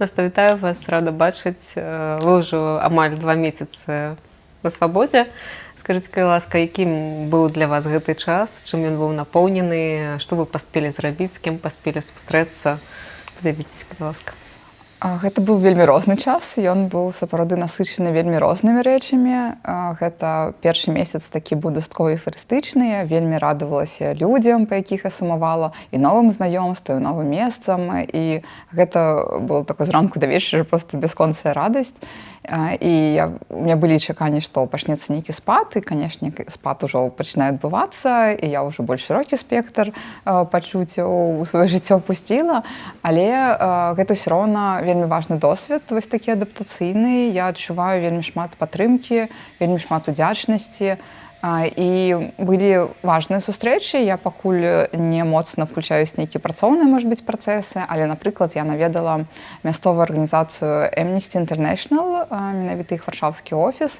Наста, вітаю вас, рада бачыць. Вы ўжо амаль 2 месяцы на свабодзе. Скажыце, калі ласка, якім быў для вас гэты час, чым ён быў напоўнены, што вы паспелі зрабіць, з кім паспелі сустрэцца? Падзяліцеся, калі ласка. Гэта быў вельмі розны час, ён быў сапраўды насычаны вельмі рознымі рэчамі. Гэта першы месяц такі быў дастаткова эйфарыстычны, вельмі радавалася людзям, па якіх я сумавала, і новым знаёмствам, і новым месцам. І гэта было такое зранку да вечара проста бясконцая радасць. І у меня былі чаканні, што пачнецца нейкі спад, і, канешне, спад ужо пачынае адбывацца, і я ўжо больш шырокі спектр пачуццяў у сваё жыццё пусціла, але гэта ўсё роўна вельмі важны досвед, вось такі адаптацыйны. Я адчуваю вельмі шмат падтрымкі, вельмі шмат удзячнасці. І былі важныя сустрэчы. Я пакуль не моцна включаюсь нейкія працоўныя, можа быць, працэсы, але, напрыклад, я наведала мясцовую арганізацыю Amnesty International, менавіта іх варшаўскі офіс,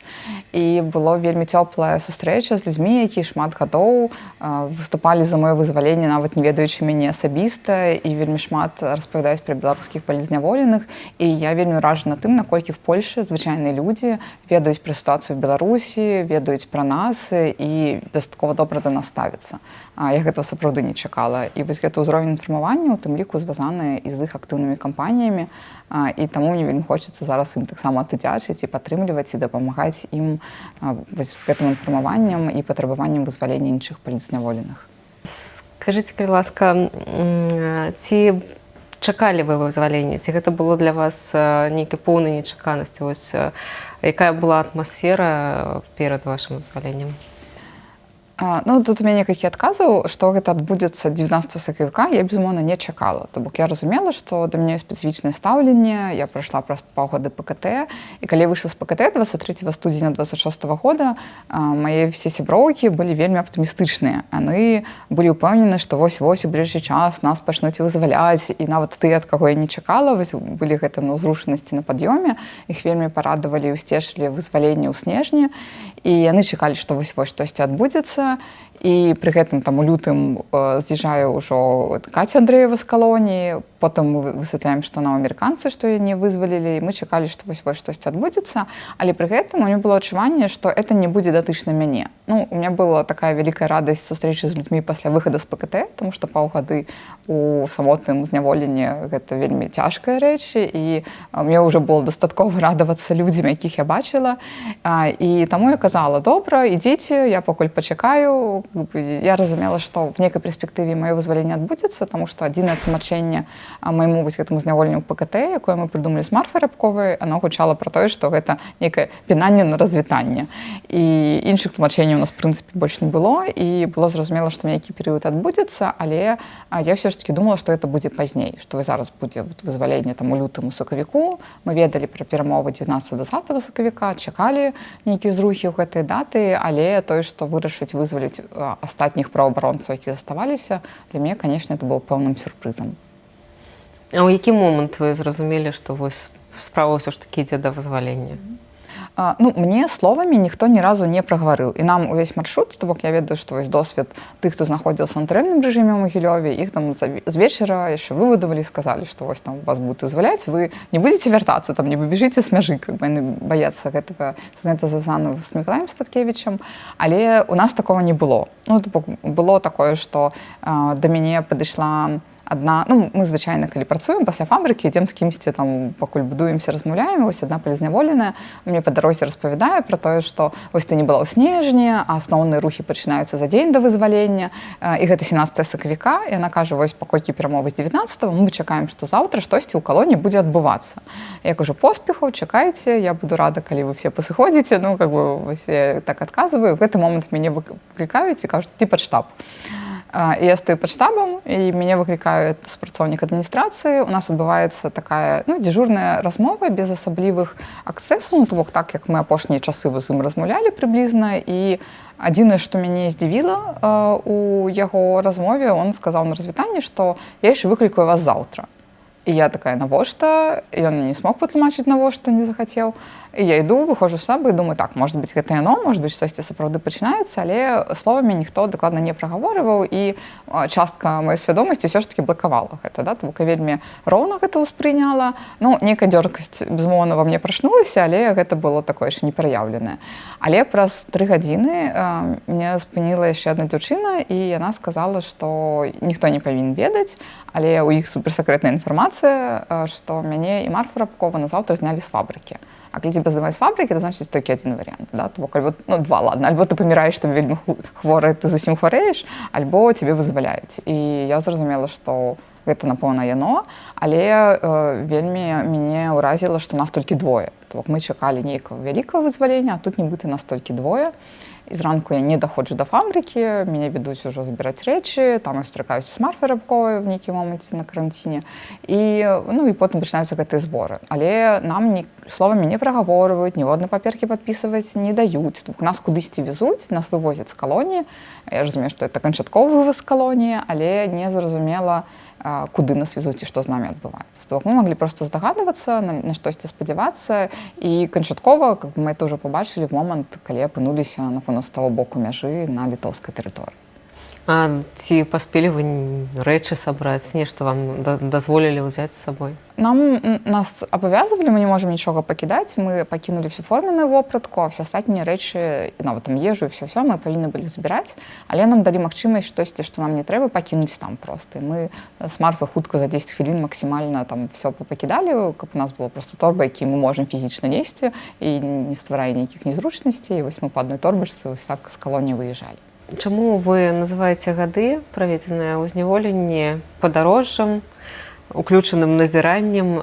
і было вельмі цёплая сустрэча з людзьмі, якія шмат гадоў выступалі за маё вызваленне, нават не ведаючы мяне асабіста, і вельмі шмат распавядаюць пра беларускіх палізняволеных. І я вельмі ўражана тым, наколькі в Польшы звычайныя людзі ведаюць пра сітуацыю ў Беларусі, ведаюць пра нас, і дастаткова добра да нас ставіцца. Я гэтага сапраўды не чакала. І вось гэты ўзровень інфармавання, у тым ліку, звязаны і з іх актыўнымі кампаніямі. І таму мне вельмі хочацца зараз ім таксама аддзячыць і падтрымліваць, і дапамагаць ім вось з гэтым інфармаваннем і патрабаваннем вызвалення іншых палізняволеных. Скажыце, калі ласка, ці чакалі вы вызвалення? Ці гэта было для вас нейкай поўнай нечаканасці? Вось якая была атмасфера перад вашым вызваленнем? Ну, тут у мяне некалькі адказаў, што гэта адбудзецца 19 сакавіка, я, безумоўна, не чакала. То бок я разумела, што да мяне спецыфічнае стаўленне, я прайшла праз паўгода ПКТ, і калі выйшла з ПКТ 23 студзеня 26 года, мае все сяброўкі былі вельмі аптымістычныя. Яны былі ўпэўнены, што вось-вось у бліжэйшы час нас пачнуць вызваляць, і нават тыя, ад каго я не чакала, вось былі гэтым на ўзрушанасці на пад'ёме, іх вельмі парадавалі і ўсцешылі вызваленне ў снежні, і яны чакалі, што вось-вось штосьці адбудзецца. І пры гэтым там у лютым з'язджае ўжо Каця Андрэева з калоніі, потым мы высвятляем, што нам амерыканцы, што яе не вызвалілі, і мы чакалі, што вось-вось штосьці адбудзецца, але пры гэтым у мяне было адчуванне, што это не будзе датычна мяне. Ну, у меня была такая вялікая радасць сустрэчы з людзьмі пасля выхада з ПКТ, таму што паўгады у самотным зняволенні гэта вельмі цяжкая рэч, і мне ўжо было дастаткова радавацца людзям, якіх я бачыла, і таму я казала: добра, ідзіце, я пакуль пачакаю. Я разумела, што в нейкай перспектыве маё вызваленне адбудзецца, таму што адзінае тлумачэнне майму вось гэтаму зняволенню ў ПКТ, якое мы прыдумалі з Марфай Рабковай, оно гучала пра тое, што гэта нейкае пінанне на развітанне. І іншых тлумачэнняў у нас, в прынцыпе, больш не было, і было зразумела, што нейкі перыяд адбудзецца, але я ўсё ж такі думала, што гэта будзе пазней, што зараз будзе вызваленне там у лютым, у сакавіку. Мы ведалі пра перамовы 19-20 сакавіка, чакалі нейкія зрухі ў гэтай даты, але тое, што вырашыць вызваліць астатніх праваабаронцаў, які заставаліся, для мяне, канешне, это было пэўным сюрпрызам. А ў які момант вы зразумелі, што вось справа ўсё ж такі ідзе да вызвалення? Ну, мне словамі ніхто ні разу не прагаварыў. І нам увесь маршрут, то бок я ведаю, што вось досвед тых, хто знаходзіўся на турэмным рэжыме ў Магілёве, іх там з вечара яшчэ вывадавалі, сказалі, што вось там вас будуць вызваляць, вы не будзеце вяртацца, там не выбежыце з мяжы, как бы яны баяцца гэтага, гэта звязана з Мікалаем Статкевічам, але у нас такого не было. Ну, то бок было такое, што да мяне падышла адна, ну, мы звычайна, калі працуем пасля фабрыкі, ідзем з кімсьці, там, пакуль будуемся, размаўляем, вось адна палізняволеная мне па дарозе распавядае пра тое, што вось ты не была ў снежні, а асноўныя рухі пачынаюцца за дзень да вызвалення, і гэта 17 сакавіка, і яна кажа: вось паколькі перамовы з 19-го, мы чакаем, што заўтра штосьці ў калоніі будзе адбывацца. Я кажу: поспехаў, чакайце, я буду рада, калі вы все пасыходзіце. Ну, как бы, вось я так адказваю, в гэты момант мяне выклікаюць і кажуць: ці пад штаб. І я стою пад штабам, і мяне выклікае супрацоўнік адміністрацыі. У нас адбываецца такая, ну, дзяжурная размова без асаблівых акцэсаў, ну, то бок так, як мы апошнія часы з ім размаўлялі прыблізна. І адзінае, што мяне здзівіла у яго размове, он сказаў на развітанні, што я яшчэ выклікаю вас заўтра. І я такая, навошта? Ён мне не смог патлумачыць, навошта не захацеў. І я іду, выходжу з штаба і думаю, так, можа быць, гэта яно, можа быць, штосьці сапраўды пачынаецца, але словамі ніхто дакладна не прагаворываў, і частка маёй свядомасці ўсё ж такі блакавала гэта, да? Тому я вельмі роўна гэта ўспрыняла. Ну, нейкая дзёркасць, безумоўна, ва мне прачнулася, але гэта было такое яшчэ непраяўленае. Але праз 3 гадзіны мне спыніла яшчэ адна дзяўчына, і яна сказала, што ніхто не павінен ведаць, але ў іх суперсакрэтная інфармацыя, што мяне і Марфу Рабкова назаўтра знялі з фабрыкі. А калі тебе здымаюць з фабрыкі, то значыць толькі адзін варыянт, да? То бок, альбо, ну, два, ладно, альбо ты паміраеш, ты вельмі хворы, ты зусім хварэеш, альбо тебе вызваляюць. І я зразумела, што гэта, напэўна, яно, але вельмі мяне ўразіла, што нас толькі двое. То бок, мы чакалі нейкага вялікага вызвалення, а тут нібыта нас толькі двое. І зранку я не даходжу да фабрыкі, мяне ведуць ужо забіраць рэчы, там я сустракаюся з Марфай Рабковай в нейкім моманце на каранціне. І, ну, і потым пачынаюцца гэтыя зборы. Але нам словамі не прагаворваюць, ніводнай паперкі падпісваць не даюць. Нас кудысьці везуць, нас вывозяць з калоніі. Я разумею, што это канчатковы вываз з калоніі, але не зразумела, куды нас везуць і што з намі адбываецца. То мы маглі проста здагадвацца, на штосьці спадзявацца, і канчаткова, как мы это ўжо пабачылі в момант, калі апынуліся, напэўна, з таго боку мяжы на літоўскай тэрыторыі. А ці паспелі вы рэчы сабраць, нешта вам дазволілі ўзяць з сабой? Нас абавязвалі, мы не можам нічога пакідаць, мы пакінулі всю форменную вопратку, а все астатнія рэчы, нават там ежу і все мы павінны былі забіраць, але нам далі магчымасць штосьці, што нам не трэба, пакінуць там проста. І мы з Марфай хутка за 10 хвілін максімальна там все папакідалі, каб у нас было просто торба, які мы можам фізічна несці і не стварае нейкіх незручнасцей. І вось мы па адной торбачцы вось так з калоніі выязджалі. Чаму вы называеце гады, праведзеныя ў зняволенні, падарожжам, уключаным назіраннем?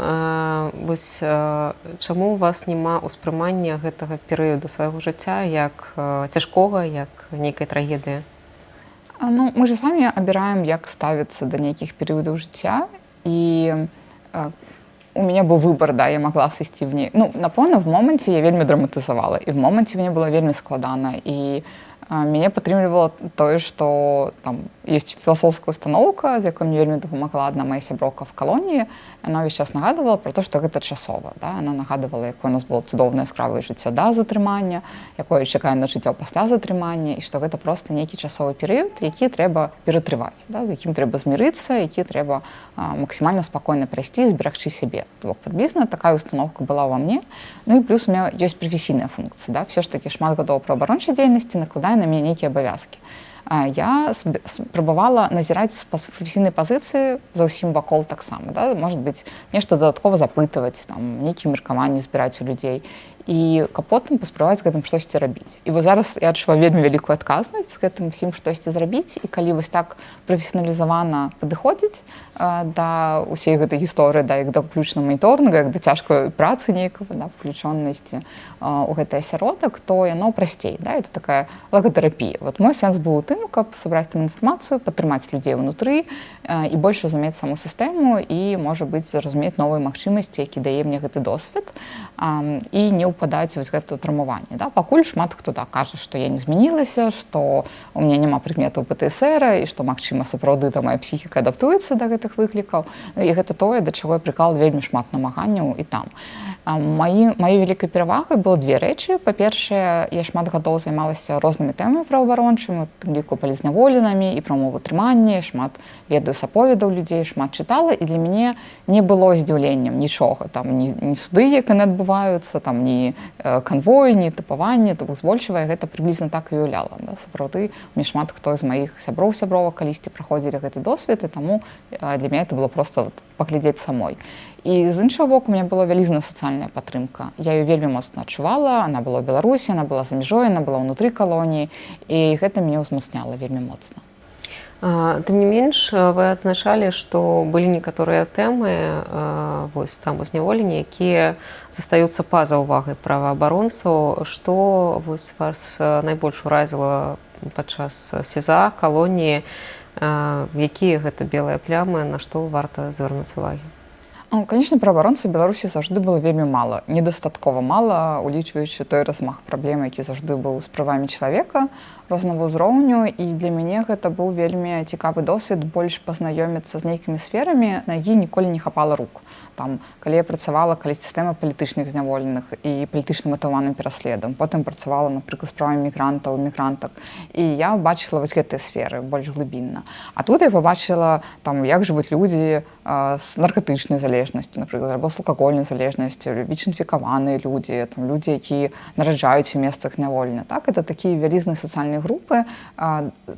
Вось чаму у вас няма ўспрымання гэтага перыяду свайго жыцця як цяжкога, як нейкай трагедыі? Ну, мы же самі абіраем, як ставіцца да нейкіх перыядаў жыцця, і у мяне быў выбар, да, я магла сысці в ней. Ну, напэўна, в моманце я вельмі драматызавала, і в моманце мне было вельмі складана, і мяне падтрымлівала тое, што там ёсць філасофская установка, з якой мне вельмі дапамагла адна мая сяброўка в калоніі. Яна ўвесь час нагадывала пра то, што гэта часова. Да? Яна нагадывала, якое у нас было цудоўнае яскравае жыццё да затрымання, якое чакае на жыццё пасля затрымання, і што гэта проста нейкі часовы перыяд, які трэба ператрываць, да? З якім трэба змірыцца, які трэба максімальна спакойна прайсці і зберагчы сябе. То бок прыблізна такая установка была ва мне. Ну і плюс у меня ёсць прафесійная функцыя. Да? Все ж такі шмат гадоў праваабарончай дзейнасці накладае на мяне нейкія абавязкі. Я спрабавала назіраць з прафесійнай пазіцыі за ўсім вакол таксама. Да? Можа быць, нешта дадаткова запытваць, там, нейкія меркаванні збіраць у людзей. І каб потым паспрабаваць з гэтым штосьці рабіць. І вось зараз я адчуваю вельмі вялікую адказнасць з гэтым усім штосьці зрабіць. І калі вось так прафесіяналізавана падыходзіць да ўсей гэтай гісторыі, да, як да ўключнага маніторнга, як да цяжкай працы нейкага, да, включённасці у гэты асяродак, то яно прасцей. Да? Это такая лагатэрапія. Вот мой сэнс быў у тым, каб сабраць там інфармацыю, падтрымаць людзей унутры і больш разумець саму сістэму і, можа быць, зразумець новыя магчымасці, які дае мне гэты досвед, і не ўпадаць вось гэта травмаванне. Да? Пакуль шмат хто так кажа, што я не змянілася, што у мяне няма прыкметаў ПТСР і што, магчыма, сапраўды моя псіхіка адаптуецца да гэтых выклікаў. І гэта тое, да чаго я прыклала вельмі шмат намаганняў і там. Маёй вялікай перавагай было две рэчы. Па-першае, я шмат гадоў займалася рознымі тэмамі праваабарончымі, у тым ліку палізняволенымі і прамову трымання, шмат ведаю з аповедаў людзей, шмат чытала, і для мяне не было здзіўленнем нічога. Там ні суды, як яны адбываюцца, там ні канвой, ні тыпаванне, то збольшага гэта прыблізна так і уяўляла. Да? Сапраўды, мне шмат хто з маіх сяброў-сябровак калісьці праходзілі гэты досвед, і таму для мяне это было проста паглядзець самой. І з іншага боку, у мяне была вялізная сацыяльная падтрымка. Я ее вельмі моцна адчувала, она была ў Беларусі, она была за мяжой, она была ўнутры калоніі, і гэта мяне ўзмацняла вельмі моцна. Тым не менш, вы адзначалі, што былі некаторыя тэмы вось там зняволення, якія застаюцца па-за ўвагай праваабаронцаў. Што вось вас найбольш уразіла падчас СІЗА, калоніі, якія гэта белыя плямы, на што варта звярнуць увагі? Ну, конечно, праваабаронцаў Беларусі заўжды было вельмі мала, недастаткова мала, улічваючы той размах праблем, які заўжды быў з правамі чалавека рознага ўзроўню. І для мяне гэта быў вельмі цікавы досвед больш пазнаёміцца з нейкімі сферамі, на які ніколі не хапала рук. Там, калі я працавала калі сістэма палітычных зняволеных і палітычна матываным пераследам, потым працавала, напрыклад, з правамі мігрантаў, мігрантак. І я бачыла вось гэтыя сферы больш глыбінна. А тут я побачила, там, як жывуць людзі з наркатычнай залежнасцю, напрыклад, або з алкагольнай залежнасцю, ВІЧ-інфікаваныя людзі, там, людзі, якія нараджаюць у месцах зняволення. Так, это такія вялізныя сацыяльныя групы,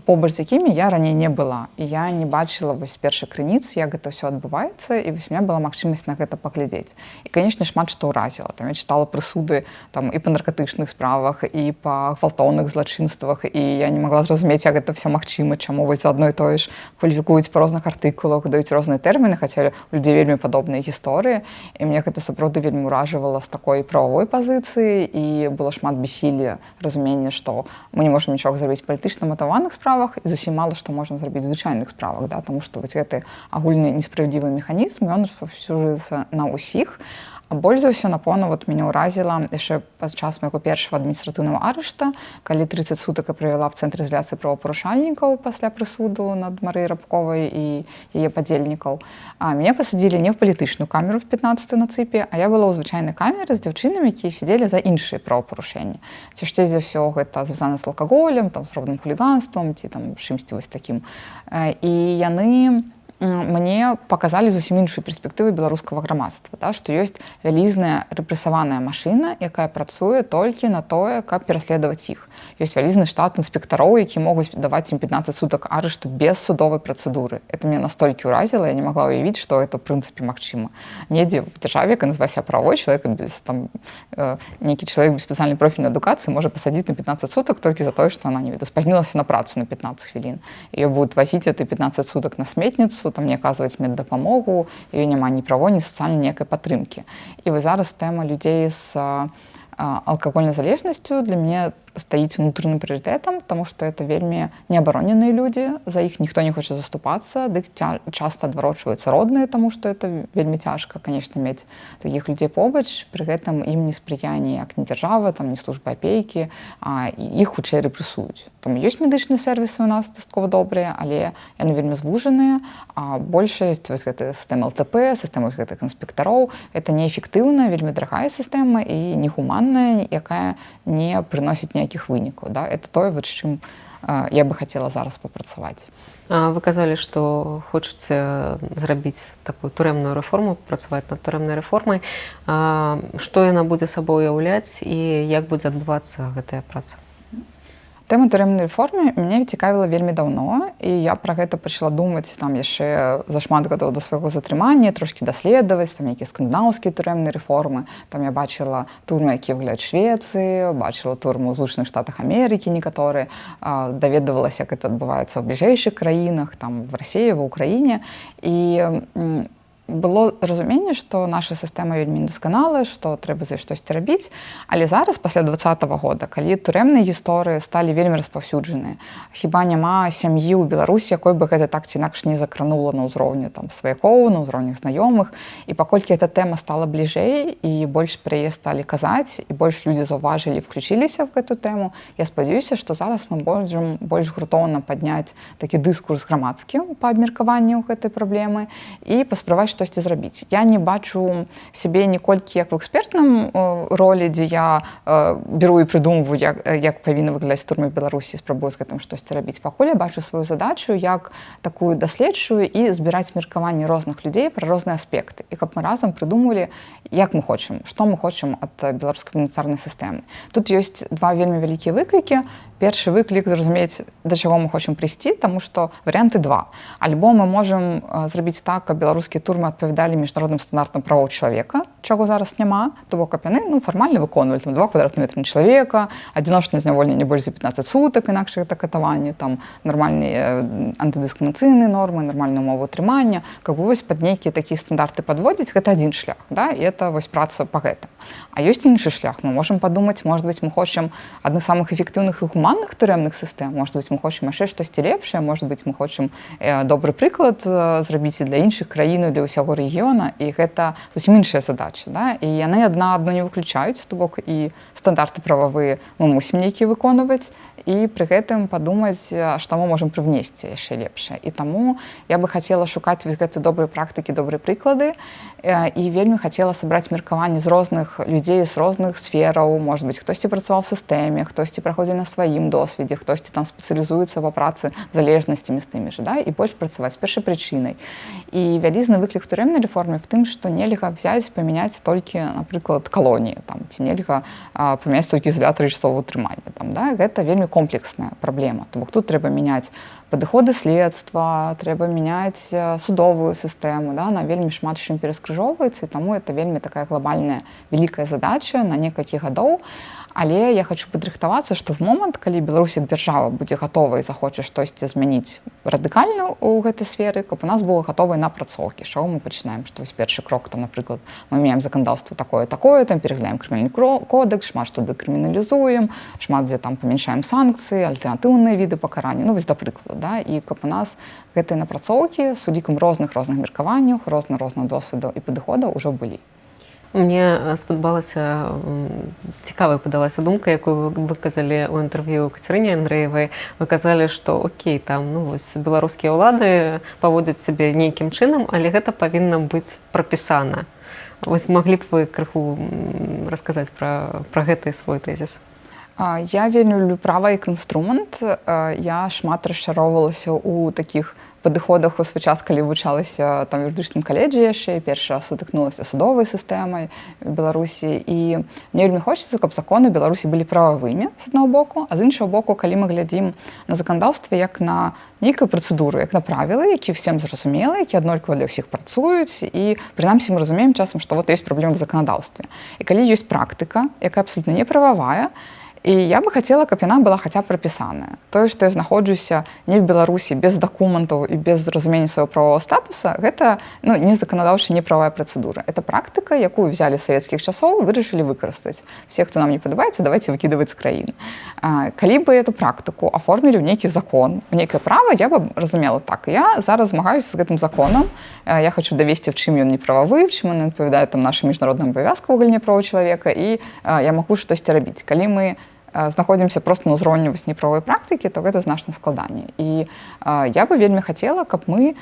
побач з якімі я раней не была. І я не бачыла вось першай крыніцы, як гэта ўсё адбываецца, і вось у меня была магчымасць на гэта паглядзець. І, канешне, шмат што ўразіла. Там я чытала прысуды там, і па наркатычных справах, і па гвалтоўных злачынствах, і я не магла зразумець, як гэта ўсё магчыма, чаму вось за адно і тое ж кваліфікуюць па розных артыкулах, даюць розныя тэрміны, хаця у людзей вельмі падобныя гісторыі. І мне гэта сапраўды вельмі ўражвала з такой прававой пазіцыі, і было шмат бессілля, разумення, што мы не можам нічога зрабіць у палітычна матаваных справах, і зусім мала што можам зрабіць у звычайных справах, да? Таму што вось гэты агульны несправядлівы механізм, ён распаўсюджваецца на ўсіх. А больш за ўсё, напэўна, мяне ўразіла яшчэ падчас майго першага адміністратыўнага арышта, калі 30 сутак я правяла в цэнтры ізаляцыі правапарушальнікаў пасля прысуду над Марыяй Рабковай і яе падзельнікаў. Мяне пасадзілі не ў палітычную камеру в 15-ю на цыпе, а я была ў звычайнай камеры з дзяўчынамі, якія сядзелі за іншыя правапарушэнні. Цяжчэй за ўсё гэта звязана з алкаголем, там, з дробным хуліганствам ці там чымсьці вось такім. І яны мне паказалі зусім іншую перспектыву беларускага грамадства, да, што ёсць вялізная рэпрэсаваная машына, якая працуе толькі на тое, каб пераследаваць іх. Ёсць вялізны штат інспектароў, які могуць даваць ім 15 сутак арышту без судовай працэдуры. Это мне настолькі ўразіла, я не магла ўявіць, што гэта ў прынцыпе магчыма. Недзе в дзяржаве, яка называе сябе правой, чалавек без там нейкі чалавек без спецыяльнай профільнай адукацыі можа пасадзіць на 15 сутак толькі за тое, што она не ведаю, спазнілася на працу на 15 хвілін. Ее будуць вазіць эти 15 сутак на сметніцу, там не аказваць меддапамогу, ёй няма ні правой, ні сацыяльнай ніякай падтрымкі. І вось зараз тэма людзей з алкагольнай залежнасцю для мяне стаіць унутрыным прыярытэтам, таму што это вельмі неабароненыя людзі, за іх ніхто не хоча заступацца, дык часта адварочваюцца родныя, таму што это вельмі цяжка, канешне, мець такіх людзей побач, пры гэтым ім не спрыяе ніяк ні дзяржава, там, ні служба апекі, і іх хутчэй рэпрэсуюць. Там ёсць медычныя сэрвісы ў нас дастаткова добрыя, але яны вельмі звужаныя, а большасць вось гэтай сістэмы ЛТП, сістэма гэтых інспектароў, это неэфектыўная, вельмі дарагая сістэма і негуманная, якая не прыносіць ніякіх вынікаў. Да? Это тое, з чым я бы хацела зараз папрацаваць. Вы казалі, што хочаце зрабіць такую турэмную рэформу, працаваць над турэмнай рэформай. Што яна будзе сабой уяўляць і як будзе адбывацца гэтая праца? Тэма турэмнай рэформы мяне цікавіла вельмі даўно, і я пра гэта пачала думаць там яшчэ за шмат гадоў да свайго затрымання, трошкі даследаваць, там нейкія скандынаўскія турэмныя рэформы. Там я бачыла турмы, якія выглядаюць Швецыі, бачыла турму ў Злучаных Штатах Амерыкі некаторыя, даведавалася, як гэта адбываецца ў бліжэйшых краінах, там в Расіі, ва Ўкраіне. І было разуменне, што наша сістэма вельмі недасканалая, што трэба за штосьці рабіць, але зараз, пасля 2020 года, калі турэмныя гісторыі сталі вельмі распаўсюджаныя, хіба няма сям'і ў Беларусі, якой бы гэта так ці інакш не закранула на ўзроўні там сваякоў, на ўзроўні знаёмых, і паколькі эта тэма стала бліжэй і больш пра яе сталі казаць, і больш людзі заўважылі і включіліся в гэту тэму, я спадзяюся, што зараз мы можам больш грунтоўна падняць такі дыскурс грамадскі па абмеркаванню гэтай праблемы і паспрабаваць штосьці зрабіць. Я не бачу сябе ніколькі як в экспертным ролі, дзе я беру і прыдумваю, як павінна выглядаць турмы в Беларусі, спрабую з гэтым штосьці рабіць. Пакуль я бачу сваю задачу як такую даследчую і збіраць меркаванні розных людзей пра розныя аспекты. І каб мы разам прыдумалі, як мы хочам, што мы хочам ад беларускай пенітэнцыярнай сістэмы. Тут ёсць два вельмі вялікія выклікі. Першы выклік зразумець, да чаго мы хочам прыйсці, таму што варыянты два. Альбо мы можам зрабіць так, каб беларускія турмы адпавядалі міжнародным стандартам правоў чалавека, чаго зараз няма, то бок каб яны фармальна выконвалі там 2 квадратных метра на чалавека, адзіночнае зняволенне больш за 15 сутак, інакш гэта катаванне, там нармальныя антыдыскрымінацыйныя нормы, нармальная умова ўтрымання, каб вось пад нейкія такія стандарты падводзіць, гэта адзін шлях, да, і это вось праца па гэтым. А ёсць іншы шлях, мы можам падумаць, может быть, мы хочам адны з самых эфектыўных і гуманных турэмных сістэм, может быть, мы хочам яшчэ штосьці лепшае, может быть, мы хочам добры прыклад зрабіць і для іншых краін, для ўсяго рэгіёна, і гэта зусім іншая задача, да? І яны адну не выключаюць, то бок і стандарты прававыя мы мусім нейкія выконваць, і пры гэтым падумаць, што мы можам прывнесці яшчэ лепшае. І таму я бы хацела шукаць вось гэты добрыя практыкі, добрыя прыклады, і вельмі хацела сабраць меркаванне з розных людзей, з розных сфераў, может быть, хтосьці працаваў в сістэме, хтосьці праходзіў на сваім досведзе, хтосьці там спецыялізуецца па працы залежнасцямі з тымі ж, да? І больш працаваць з першапрычынай. І вялізны выклік турэмнай рэформы в тым, што нельга взяць, памяняць толькі, напрыклад, калоніі, там, ці нельга памяняць толькі ізалятары часовага ўтрымання. Там, да? Гэта вельмі комплексная праблема. То бок тут трэба мяняць падыходы следства, трэба мяняць судовую сістэму, да? Она вельмі шмат чым пераскрыжоўваецца, і таму это вельмі такая глобальная вялікая задача на некалькі гадоў. Але я хочу падрыхтавацца, што в момант, калі Беларусь як дзяржава будзе гатова і захоча штосьці змяніць радыкальна ў гэтай сферы, каб у нас было гатовай напрацоўкі. З чаго мы пачынаем? Што вось першы крок, там, напрыклад, мы мяняем заканадаўства такое, там пераглядаем крымінальны кодекс, шмат што дэкрыміналізуем, шмат дзе там памяншаем санкцыі, альтэрнатыўныя віды пакарання, ну вось да прыкладу, да? І каб у нас гэтыя напрацоўкі з улікам розных меркаванняў, розных досведаў і падыходаў ужо былі. Мне спадабалася, цікавая падалася думка, якую вы выказалі ў інтэрв'ю Кацярыне Андрэевай. Вы казалі, што окей, там, ну, вось беларускія ўлады паводзяць сябе нейкім чынам, але гэта павінна быць прапісана. Вось маглі б вы крыху расказаць пра гэты свой тэзіс? Я вельмі люблю права як інструмент. Я шмат расчароўвалася ў такіх падыходах у свой час, калі вывучалася там в юрыдычным каледжы яшчэ, першы раз сутыкнулася судовай сістэмай Беларусі. І мне вельмі хочацца, каб законы Беларусі былі прававымі з аднаго боку, а з іншага боку, калі мы глядзім на заканадаўства як на нейкую працэдуру, як на правілы, які всем зразумелы, які аднолькава для ўсіх працуюць, і прынамсі мы разумеем часам, што вот ёсць праблема в заканадаўстве. І калі ёсць практыка, якая абсалютна не прававая, і я бы хацела, каб яна была хаця б прапісаная. Тое, што я знаходжуся не в Беларусі без дакументаў і без разумення свайго правового статуса, гэта не заканадаўчая, не правая працэдура. Это практыка, якую взяли з савецкіх часоў, вырашылі выкарыстаць. Все, хто нам не падабаецца, давайте выкідаваць з краіны. Калі бы эту практыку аформілі ў нейкі закон, у нейкае права, я бы разумела так. Я зараз змагаюся з гэтым законам. Я хочу давесці, в чым ён не прававы, в чым ён адпавядае там нашым міжнародным абавязкам у галіне правоў чалавека, і я магу штосьці рабіць. Калі мы знаходзімся проста на ўзроўні неправавой практыкі, то гэта значна складаней. І я бы вельмі хацела, каб мы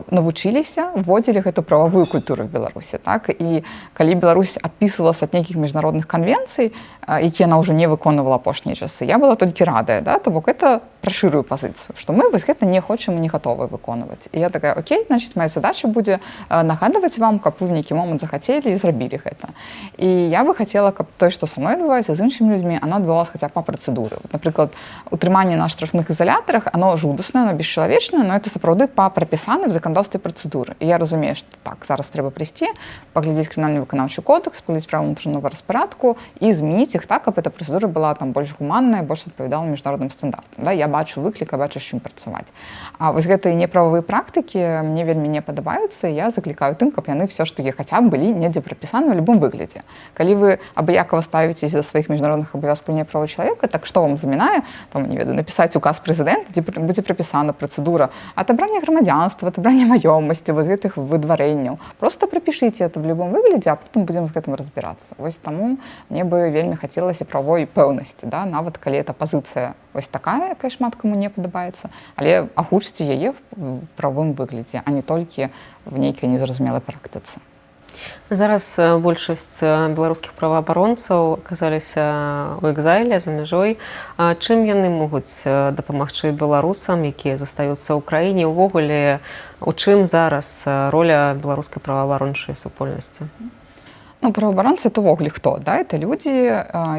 навучыліся, вводзілі гэту прававую культуру в Беларусі. Так? І калі Беларусь адпісвалася ад нейкіх міжнародных канвенцый, які яна ўжо не выконвала апошнія часы, я была толькі радая, да? То бок это пра-шырую пазіцыю, што мы вось гэта не хочам і не гатовы выконваць. І я такая, окей, значыць, моя задача будзе нагадваць вам, каб вы в нейкі момант захацелі і зрабілі гэта. І я бы хацела, каб тое, што са мной адбываецца з іншымі людзьмі, оно адбывалася хаця па працэдуры. Вот, напрыклад, утрыманне на штрафных ізалятарах, оно жудаснае, оно бесчалавечнае, но это сапраўды па прапісаны в заканадаўстве працэдуры. І я разумею, што так, зараз трэба прыйсці, паглядзець крымінальны выканаўчы кодекс, паглядзець правила ўнутранога распарадку і змяніць іх так, каб эта працэдура была там больш гуманная, больш адпавядала міжнародным стандартам. Да? Я бачу выклік, я бачу, з чым працаваць. А вось гэтыя неправавыя практыкі мне вельмі не падабаюцца, і я заклікаю тым, каб яны все ж таки хаця б былі недзе прапісаны ў любым выглядзе. Калі вы абыякава ставіцеся за сваіх міжнародных абавязкаў неправого чалавека, так што вам замінае, там, не ведаю, напісаць указ прэзідэнта, дзе будзе прапісана працэдура адабрання грамадзянства, адабрання маёмасці, вот гэтых выдварэнняў. Просто прапішыце это в любым выглядзе, а потым будзем з гэтым разбірацца. Вось таму мне бы вельмі хацелася правой пэўнасці, да? Нават калі эта пазіцыя вось такая, якая шмат каму не падабаецца, але агучце яе в правым выглядзе, а не толькі в нейкай незразумелай практыцы. Зараз большасць беларускіх праваабаронцаў аказаліся ў экзайле за мяжой. Чым яны могуць дапамагчы беларусам, якія застаюцца ў краіне? Увогуле, у чым зараз роля беларускай праваабарончай супольнасці? Ну, праваабаронцы это ўвогуле хто? Да? Это людзі,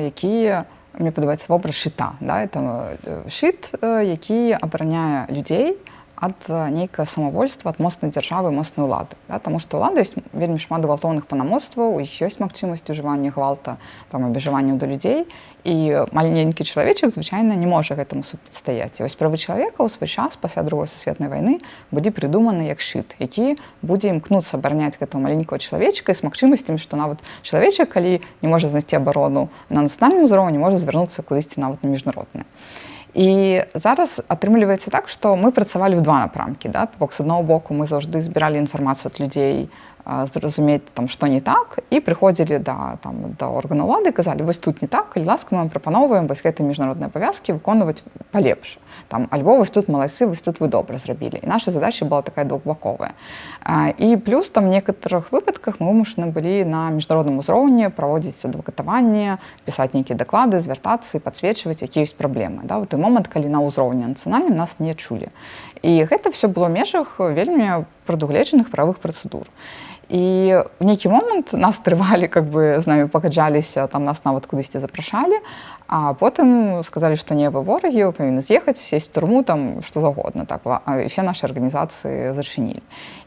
якія, мне падабаецца вобраз шыта. Да? Это шыт, які абараняе людзей ад нейкае самавольства, ад моцнай дзяржавы, моцнай улады. Да? Таму што ўлада ёсць вельмі шмат гвалтоўных панамоцтваў, у іх ёсць магчымасць ужывання гвалта, там, абмежаванняў да людзей, і маленькі чалавечак, звычайна, не можа гэтаму супрацьстаяць. І вось правы чалавека ў свой час пасля Другой сусветнай вайны былі прыдуманы як шчыт, які будзе імкнуцца абараняць гэтага маленькага чалавечка з магчымасцямі, што нават чалавечак, калі не можа знайсці абарону на нацыянальным узроўні, можа звярнуцца кудысьці нават на міжнародны. І зараз атрымліваецца так, што мы працавалі ў два напрамкі. Да? Бок, з аднаго боку, мы заўжды збіралі інфармацыю ад людзей, зразумець, там, што не так, і прыходзілі да органаў улады і казалі, вось тут не так, калі ласка, мы вам прапановваем вось гэтыя міжнародныя абавязкі выконваць палепш. Там, альбо вось тут малайцы, вось тут вы добра зрабілі. І наша задача была такая двухбаковая. І плюс там в некаторых выпадках мы вымушаны былі на міжнародным узроўні праводзіць адвакатаванне, пісаць нейкія даклады, звяртацца і падсвечваць, якія ёсць праблемы. Да? У той момант, калі на ўзроўні нацыянальным нас не чулі. І гэта все было ў межах вельмі прадугледжаных правых працэдур. І в нейкі момант нас трывалі, как бы, з намі пагаджаліся, там нас нават кудысьці запрашалі, а потым сказалі, што не, вы ворагі, вы павінны з'ехаць, сесть в турму, там, што заўгодна, так, і все нашы арганізацыі зачынілі.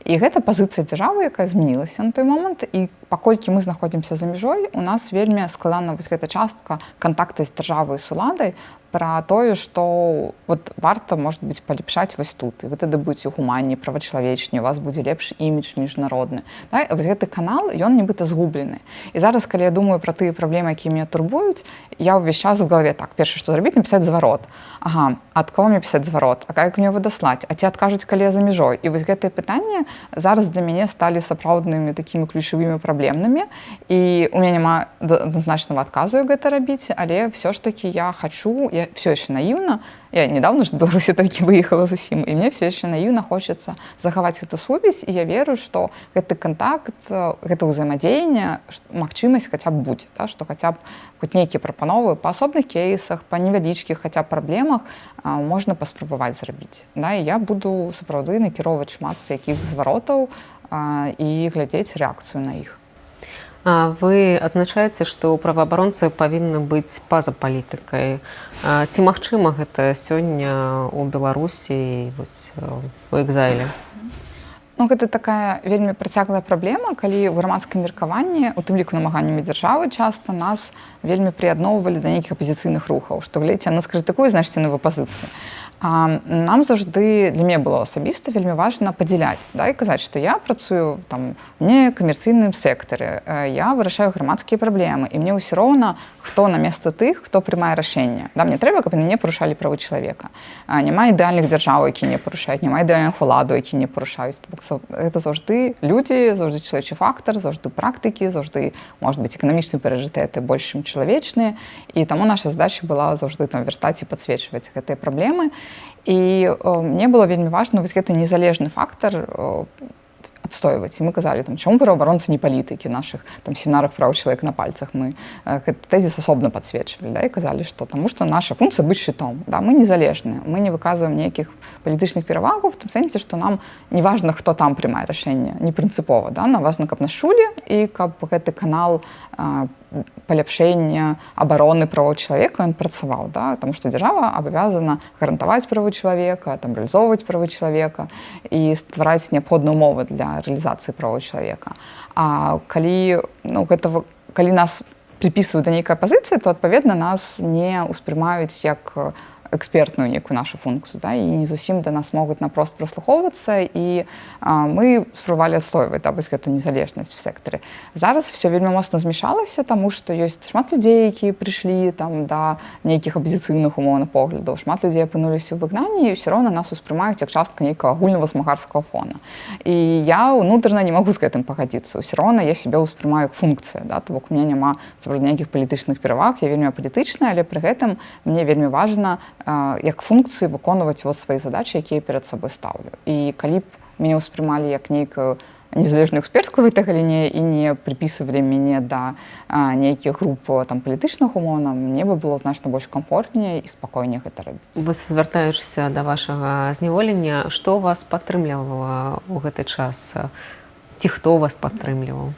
І гэта пазіцыя дзяржавы, якая змянілася на той момант, і паколькі мы знаходзімся за мяжой, у нас вельмі складана вось гэта частка кантакта з дзяржавай, з уладай, пра тое, што вот варта, может быть, палепшаць вось тут, і вы тады будзеце гуманней, правачалавечней, у вас будзе лепш імідж міжнародны. Да? Вось гэты канал, ён нібыта згублены. І зараз, калі я думаю пра тыя праблемы, якія мяне турбуюць, я ўвесь час в галаве так, першае, што зрабіць, напісаць зварот. Ага, ад каго мне пісаць зварот? А як мне его даслаць? А ці адкажуць, калі я за мяжой? І вось гэтыя пытанні зараз для мяне сталі сапраўднымі такімі ключавымі праблемнымі, і у мяне няма адназначнага адказу, як гэта рабіць, але все ж таки я хачу, я все еще наивно, я недавно же в Беларуси только выехала зусім, и мне все еще наивно хочется захаваць эту сувязь, и я верю, что гэты контакт, гэта ўзаемадзеянне, магчымасць хаця б будзе, да, што хаця б хоць нейкія прапановы па асобных кейсах, па невялічкіх хаця б праблемах можна паспрабаваць зрабіць. Да, і я буду сапраўды накіроўваць шмат якіх зваротаў і глядзець рэакцыю на іх. Вы адзначаеце, што праваабаронцы павінны быць па-за палітыкай. Ці магчыма гэта сёння ў Беларусі у экзайле? Ну, гэта такая вельмі працяглая праблема, калі ў грамадскім меркаванні, у тым ліку намаганнямі дзяржавы, часта нас вельмі прыядноўвалі да нейкіх апазіцыйных рухаў, што глядзіце, нас крытыкуюць, значыць, яны ў апазіцыі. Нам заўжды, для мяне было асабіста вельмі важна падзяляць, да, і казаць, што я працую там не камерцыйным сектары, я вырашаю грамадскія праблемы, і мне ўсё роўна, хто на месца тых, хто прымае рашэнне. Да, мне трэба, каб яны не парушалі правы чалавека. Няма ідэальных дзяржаў, які не парушаюць, няма ідэальных уладаў, які не парушаюць. Гэта заўжды людзі, заўжды чалавечы фактар, заўжды практыкі, заўжды, может быть, эканамічныя прыярытэты больш, чым чалавечныя, і таму наша задача была заўжды там вяртаць і падсвечваць гэтыя праблемы. І мне было вельмі важна вось гэты незалежны фактар адстойваць. І мы казалі, там, чаму праваабаронцы не палітыкі, нашых там семінарах праў чалавека на пальцах мы гэты тэзіс асобна падсвечвалі, да, і казалі, што таму што наша функцыя быць шчытом, да, мы незалежныя, мы не выказваем ніякіх палітычных перавагаў, в тым сэнсе, што нам не важна, хто там прымае рашэнне, не прынцыпова, да, нам важна, каб нас чулі і каб гэты канал паляпшэння абароны правоў чалавека ён працаваў, да, таму што дзяржава абавязана гарантаваць правы чалавека, там рэалізоўваць правы чалавека і ствараць неабходныя умовы для рэалізацыі правоў чалавека. А калі, ну, гэта, калі нас припісваюць да нейкай пазіцыі, то адпаведна нас не ўспрымаюць як экспертную некую нашу функцию, да, и не зусім до нас могуць напрост прослухоўвацца, і мы спрабавалі адстойваць, да, вось гэту незалежнасць в сектары. Зараз все вельмі моцна змяшалася, таму што ёсць шмат людзей, якія прыйшлі там да нейкіх апазіцыйных умоўных поглядаў, шмат людзей апынуліся ў выгнанні, і ўсё роўна нас успрымаюць як частка нейкага агульнага змагарскага фона. І я ўнутрана не магу з гэтым пагадзіцца. Ўсё роўна я сябе ўспрымаю як функцыя, да, то бок у меня няма сапраўды ніякіх палітычных пераваг, я вельмі апалітычная, але пры гэтым мне вельмі важна як функцыі выконваць вот свае задачы, якія перад сабой стаўлю. І калі б мяне ўспрымалі як нейкую незалежную экспертку в этой галіне і не припісывалі мяне да нейкіх груп там палітычных умоўнаў, мне бы было значна больш комфортнее і спакойней гэта рабіць. Вы звяртаючыся да вашага зняволення, што вас падтрымлівала ў гэты час? Ці хто вас падтрымліваў?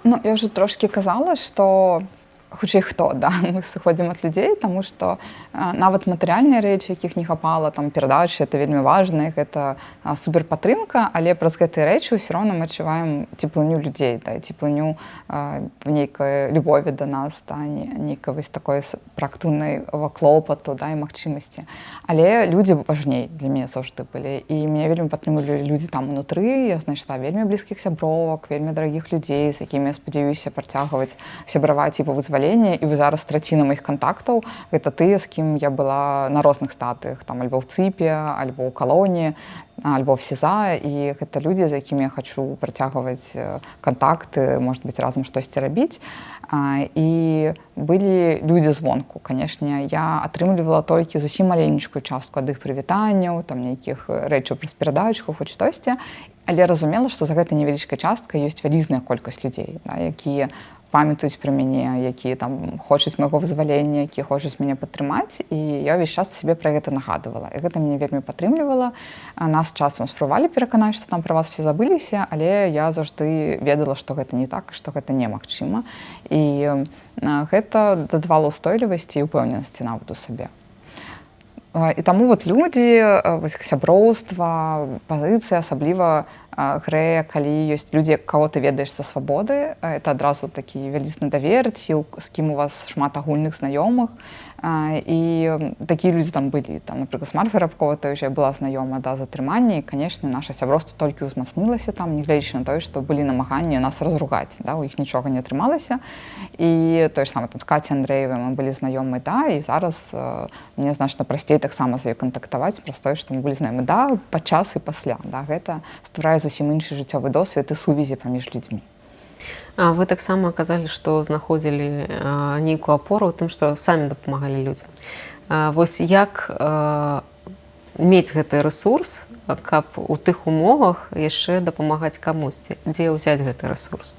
Ну, я ўжо трошкі казала, што хутчэй хто, да, мы сыходзім ад людзей, таму што нават матэрыяльныя рэчы, якіх не хапала, там перадачы, это вельмі важна, гэта суперпатрымка, але праз гэтыя рэчы ўсё роўна мы адчуваем цеплыню людзей, да, цеплыню нейкай любові да нас, да, нейкай вось такой праактыўнай клопату, да, і магчымасці. Але людзі важней для мяне заўжды былі, і мяне вельмі падтрымлівалі людзі там унутры, я знайшла вельмі блізкіх сябровак, вельмі дарагіх людзей, з якімі я спадзяюся працягваць сябраваць і па вызваленні, і зараз траціна маіх кантактаў гэта тыя, з кім я была на розных статыях, там альбо ў ЦІПе, альбо ў калоніі, альбо в СІЗА, і гэта людзі, з якімі я хачу працягваць кантакты, может быть, разам штосьці рабіць. І былі людзі звонку. Канешне, я атрымлівала толькі зусім маленечкую частку ад іх прывітанняў, там нейкіх рэчаў праз перадачку, хоць штосьці, але разумела, што за гэтай невялічкай часткай ёсць вялізная колькасць людзей, да, якія памятаюць пра мяне, якія там хочуць майго вызвалення, якія хочуць мяне падтрымаць, і я ўвесь час сабе пра гэта нагадывала. І гэта мяне вельмі падтрымлівала. Нас часам спрабавалі пераканаць, што там пра вас все забыліся, але я заўжды ведала, што гэта не так, што гэта немагчыма. І гэта дадавала ўстойлівасці і ўпэўненасці нават у сабе. І таму вот людзі, сяброўства, пазіцыі, асабліва грэе, калі ёсць людзі, каго ты ведаеш са свабоды, это адразу такі вялізны давер, ці з кім у вас шмат агульных знаёмых. І такія людзі там былі. Там, напрыклад, з Марфай Рабковай той жа я была знаёма да затрымання, і, канешне, наша сяброўства толькі ўзмацнілася там, нягледзячы на тое, што былі намаганні нас разругаць, да, у іх нічога не атрымалася. І тое ж самае там з Кацяй Андрэевай мы былі знаёмы, да, і зараз мне значна прасцей таксама з ёй кантактаваць, праз тое, што мы былі знаёмы, да, падчас і пасля, да, гэта стварае зусім іншы жыццёвы досвед і сувязі паміж людзьмі. Вы таксама казалі, што знаходзілі нейкую апору ў тым, што самі дапамагалі людзям. Вось як мець гэты рэсурс, каб у тых умовах яшчэ дапамагаць камусьці? Дзе ўзяць гэты рэсурс?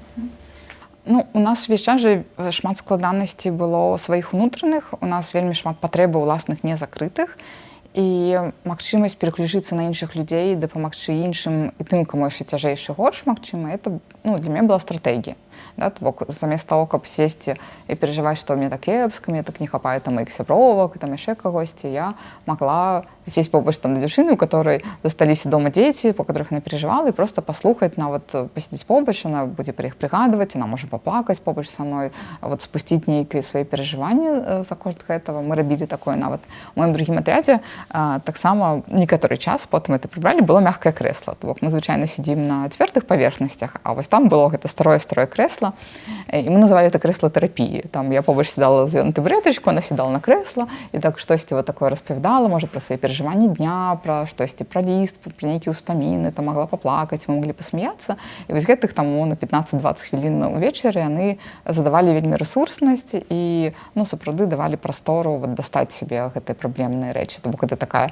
Ну, у нас увесь час жа шмат складанасцей было сваіх унутраных, у нас вельмі шмат патрэбаў уласных незакрытых, і магчымасць пераключыцца на іншых людзей, дапамагчы іншым і тым, каму яшчэ цяжэйшы горш, магчыма, это, ну, для мяне была стратэгія. Да, то бок, замест таго, каб сесці і перажываць, што мне так кепска, мне так не хапае там маіх сябровак, там яшчэ кагосьці, я магла сесть побач там да дзяўчыны, у которой засталіся дома дзеці, па которых яна перажывала, і проста паслухаць, нават пасядзець побач, яна будзе пра іх прыгадваць, яна можа паплакаць побач са мной, вот спусціць нейкія свае перажыванні за кошт гэтага. Мы рабілі такое нават. У маім другім атрядзе таксама некаторы час, потым это прыбралі, было мягкае крэсла. То бок мы звычайна сядзім на цвёрдых паверхнасцях, а вось там было гэта старое крэсла, і мы называлі это крэсла-тэрапіі. Там я побач сідала з ёй на табурэтачку, она сідала на крэсла, і так штосьці вот такое распавядала, можа, пра свае перажыванні дня, пра штосьці, пра ліст, пра нейкія ўспаміны, там магла паплакаць, мы маглі пасмяяцца. І вось гэтых там на 15-20 хвілін увечары яны задавалі вельмі рэсурснасць і, ну, сапраўды давалі прастору вот дастаць сябе гэтай праблемнай рэчы. То бок гэта такая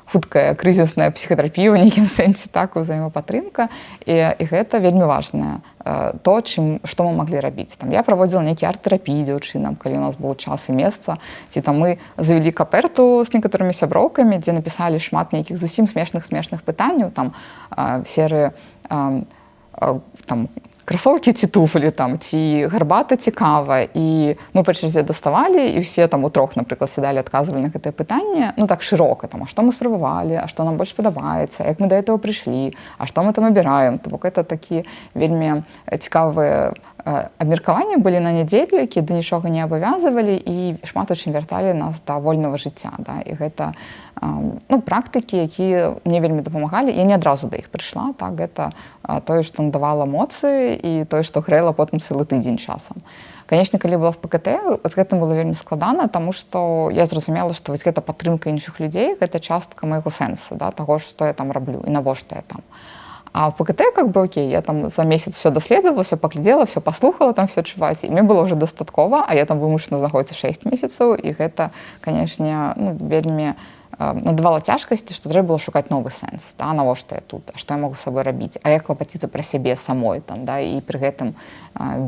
хуткая крызісная псіхатэрапія ў нейкім сэнсе, так, узаемапатрымка, і гэта вельмі важнае. То, што мы маглі рабіць. Там я праводзіла нейкі арт-тэрапіі дзяўчынам, калі у нас быў час і месца, ці там мы завялі каперту з некаторымі сяброўкамі, дзе напісалі шмат нейкіх зусім смешных пытанняў, там серыі там красоўкі ці туфлі, там, ці гарбата ці кава, і мы па чарзе даставалі, і ўсе там утрох, напрыклад, сядалі, адказвалі на гэтае пытанне, ну так шырока, там, а што мы спрабавалі, а што нам больш падабаецца, як мы да этого прыйшлі, а што мы там абіраем. То бок это такі вельмі цікавыя абмеркаванні былі на нядзелю, якія да нічога не абавязвалі і шмат очень вярталі нас да вольнага жыцця, да? І гэта ну, практыкі, якія мне вельмі дапамагалі. Я не адразу да іх прыйшла, так? Гэта тое, што надавала эмоцыі і тое, што грэла потым цэлы тыдзень часам. Канешне, калі была в ПКТ, з гэтым было вельмі складана, таму што я зразумела, што вось гэта падтрымка іншых людзей, гэта частка майго сэнсу, да? Таго, што я там раблю і навошта я там. А в ПКТ, как бы, окей, я там за месяц все доследовала, все поглядела, все послухала, там все чуваць, і мне было уже дастаткова, а я там вымушана знаходзіцца 6 месяцаў, і гэта, канешне, ну, вельмі надавала цяжкасці, што трэба было шукаць новы сэнс, да, навошта я тут, а што я магу сабой рабіць, а як клапаціцца пра сябе самой, там, да, і пры гэтым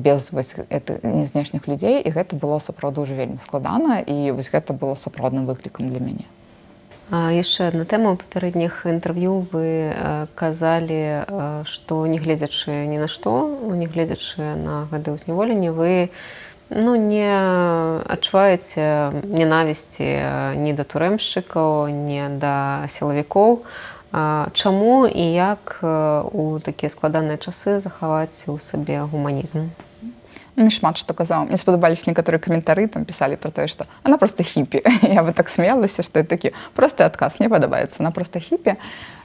без вось знешніх людзей, і гэта было сапраўды ўжо вельмі складана, і вось гэта было сапраўдным выклікам для мяне. Яшчэ адна тэма. У папярэдніх інтэрв'ю вы казалі, што не гледзячы ні на што, не гледзячы на гады ўзняволення, вы Ну, не адчуваеце ненавісці ні да турэмшчыкаў, ні да сілавікоў. Чаму і як у такія складаныя часы захаваць у сабе гуманізм? Мне шмат што казаў. Мне спадабались некаторыя каментары, там пісалі пра тое, што она просто хіпі. Я бы так смеялася, што это такі просты адказ, мне падабаецца, она просто хіпі.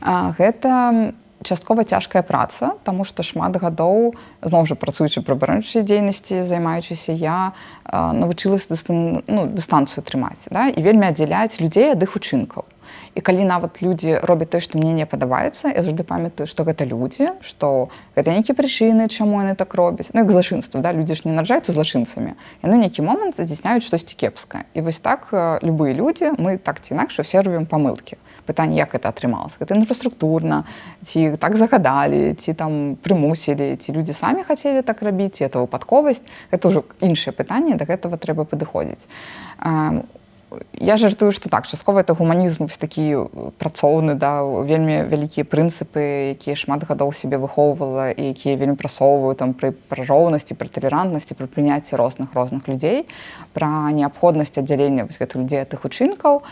Гэта часткова цяжкая праца, таму што шмат гадоў, зноў жа працуючы пры абарончай дзейнасці, займаючыся, я навучылася дыстанцыю трымаць, да? І вельмі аддзяляць людзей ад іх учынкаў. І калі нават людзі робяць тое, што мне не падабаецца, я заўжды памятаю, што гэта людзі, што гэта нейкія прычыны, чаму яны так робяць. Ну, як злачынства, да? Людзі ж не нараджаюцца злачынцамі. Яны ў нейкі момант здзяйсняюць штосьці кепскае. І вось так любыя людзі, мы так ці інакш усе робім памылкі. Пытанне, як гэта атрымалася. Гэта інфраструктурна, ці так загадалі, ці там прымусілі, ці людзі самі хацелі так рабіць, ці это выпадковасць. Гэта ўжо іншае пытанне, да гэтага трэба падыходзіць. Я жартую, што так, часткова это гуманізм вось такі працоўны, да, вельмі вялікія прынцыпы, якія шмат гадоў сябе выхоўвала і якія вельмі прасоўваю там пры роўнасці, пры талерантнасці, пры прыняцці розных людзей, пра неабходнасць аддзялення вось гэтых людзей ад іх учынкаў.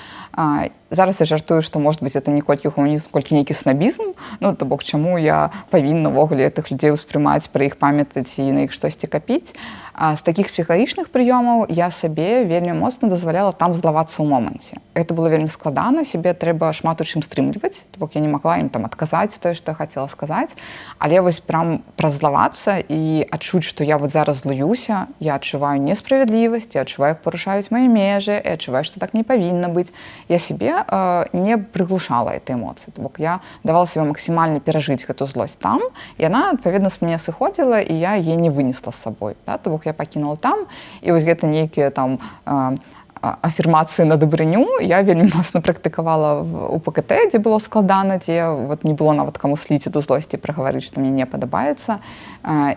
Зараз я жартую, што, можа быць, это не колькі гуманізм, колькі нейкі снабізм. Ну, то бок, чаму я павінна ўвогуле гэтых людзей успрымаць, пра іх памятаць і на іх штосьці капіць. З такіх псіхалагічных прыёмаў я сабе вельмі моцна дазваляла там злавацца ў моманце. Гэта было вельмі складана, сябе трэба шмат у чым стрымліваць, то бок я не магла ім там адказаць тое, што я хацела сказаць, але вось прям празлавацца і адчуць, што я вот зараз злуюся, я адчуваю несправядлівасць, я адчуваю, як парушаюць мае межы, і адчуваю, што так не павінна быць. Я сябе не прыглушала этой эмоцыі, то бок я давала сабе максімальна перажыць гэту злосць там, і яна, адпаведна, з мяне сыходзіла, і я яе не вынесла з сабой, да? То бок я пакінула там, і вось гэта нейкія там афірмацыі на дабрыню я вельмі моцна практыкавала у ПКТ, дзе было складана, дзе вот не было нават каму сліць эту злосць і прагаварыць, што мне не падабаецца.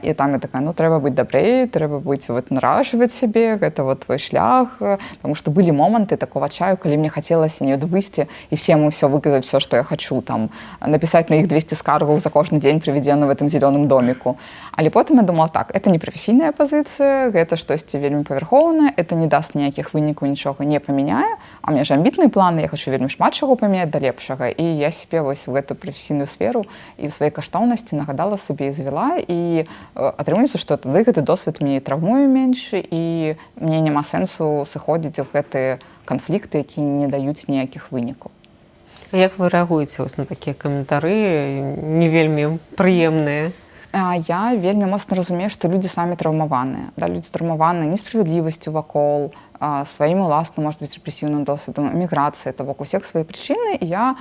І там я такая, ну трэба быць дабрэй, трэба быць вот наражваць сябе, гэта вот твой шлях, потому што былі моманты такого чаю, калі мне хацелася не выйсці і всем ўсё выказаць, все, што я хачу, там напісаць на іх 200 скаргаў за кожны дзень прыведзена в этом зеленым доміку. Але потым я думала, так, это не прафесійная пазіцыя, гэта штосьці вельмі павярхоўнае, это не даст ніякіх вынікаў, нічога не памяняе, а у меня ж амбітныя планы, я хочу вельмі шмат чаго памяняць да лепшага, і я сябе вось в гэту прафесійную сферу і в сваёй каштоўнасці нагадала сабе і завяла, і атрымліваецца, што тады гэты досвед мне траўмуе менш, і мне няма сэнсу сыходзіць у гэтыя канфлікты, якія не даюць ніякіх вынікаў. А як вы рэагуеце на такія каментары, не вельмі прыемныя? Я вельмі моцна разумею, што людзі самі траўмаваныя. Да, людзі траўмаваныя несправядлівасцю вакол, сваім уласным, можа быць, рэпрэсіўным досведам, эміграцыі, то бок усіх свае прычыны, і я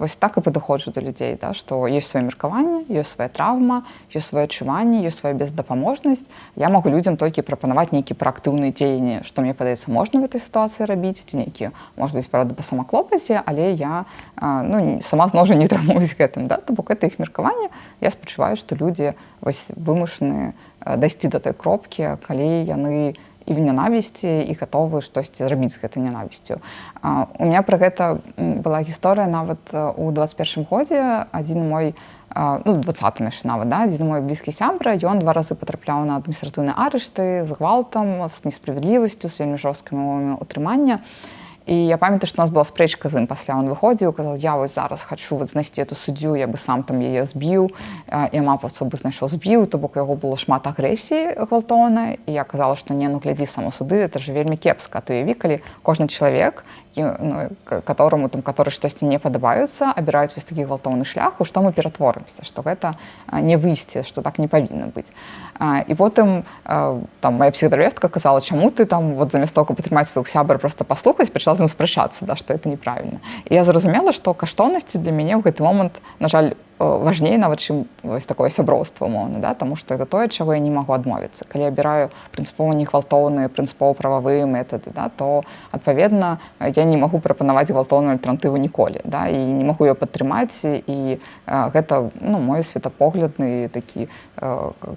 вось так і падыходжу да людзей, да, што ёсць сваё меркаванне, ёсць свая траўма, ёсць сваё адчуванне, ёсць свая бездапаможнасць. Я магу людзям толькі прапанаваць нейкія праактыўныя дзеянні, што мне падаецца можна в этой сітуацыі рабіць, ці нейкія, можа быць, правда, па самаклопаце, але я сама зноў жа не траўмуюсь гэтым, да, то бок гэта іх меркаванне. Я спачуваю, што людзі вось вымушаны дайсці да той кропкі, калі яны і в ненавісці і гатовы штосьці зрабіць з гэтай ненавісцю. У меня пра гэта была гісторыя нават у 21 годзе. Адзін мой, ну, 20-м яшчэ нават, да, адзін мой блізкі сябра, ён 2 разы патрапляў на адміністратыўныя арышты з гвалтам, з несправядлівасцю, з вельмі жорсткімі умовамі утрымання. І я памятаю, што у нас была спрэчка з ім пасля, он выходзіў, казаў, я вось зараз хачу вот знайсці эту суддзю, я бы сам там яе збіў, і мапаўцаў бы знайшоў збіў, то бок у яго было шмат агрэсіі гвалтоўнай, і я казала, што не, ну глядзі, само суды, это же вельмі кепска. То уяві, калі кожны чалавек, который штосьці не падабаюцца, абіраюць вось такі гвалтоўны шлях, у што мы ператворымся, што гэта не выйсце, што так не павінна быць. І потым там моя псіхатэрапевтка казала, чаму ты там вот замест того, каб атрымаць сваіх сябра, просто паслухаць, пачала з ім спрачацца, да, што это неправільна. І я зразумела, што каштоўнасці для мяне ў гэты момант, на жаль, важней нават, чым вось такое сяброўства умоўна, да, таму што гэта тое, чаго я не магу адмовіцца. Калі я абіраю прынцыпова не гвалтоўныя, прынцыпова прававыя метады, да, то адпаведна я не магу прапанаваць гвалтоўную альтэрнатыву ніколі, да, і не магу яе падтрымаць, і гэта, ну, мой светапоглядны такі